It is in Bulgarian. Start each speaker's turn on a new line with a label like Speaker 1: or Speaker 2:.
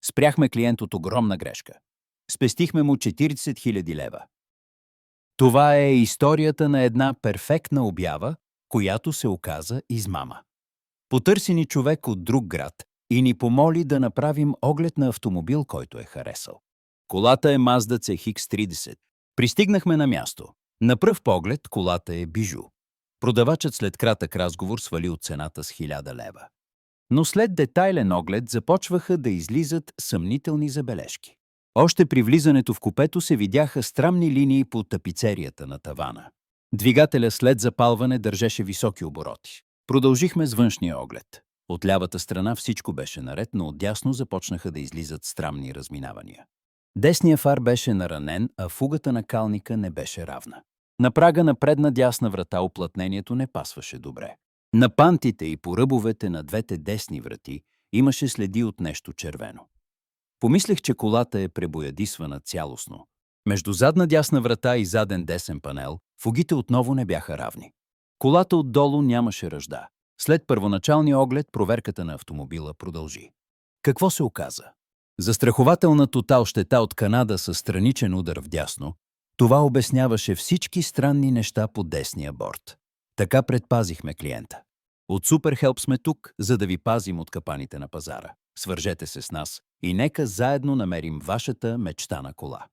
Speaker 1: Спряхме клиент от огромна грешка. Спестихме му 40 000 лева. Това е историята на една перфектна обява, която се оказа измама. Потърси ни човек от друг град и ни помоли да направим оглед на автомобил, който е харесал. Колата е Mazda CX-30. Пристигнахме на място. На пръв поглед колата е бижу. Продавачът след кратък разговор свали от цената с 1000 лева. Но след детайлен оглед започваха да излизат съмнителни забележки. Още при влизането в купето се видяха странни линии по тапицерията на тавана. Двигателя след запалване държеше високи обороти. Продължихме с външния оглед. От лявата страна всичко беше наред, но отдясно започнаха да излизат странни разминавания. Десният фар беше наранен, а фугата на калника не беше равна. На прага на предна дясна врата уплътнението не пасваше добре. На пантите и по ръбовете на двете десни врати имаше следи от нещо червено. Помислех, че колата е пребоядисвана цялостно. Между задна дясна врата и заден десен панел фугите отново не бяха равни. Колата отдолу нямаше ръжда. След първоначалния оглед проверката на автомобила продължи. Какво се оказа? Застрахователна тотал щета от Канада със страничен удар вдясно, това обясняваше всички странни неща по десния борд. Така предпазихме клиента. От Суперхелп сме тук, за да ви пазим от капаните на пазара. Свържете се с нас и нека заедно намерим вашата мечтана кола.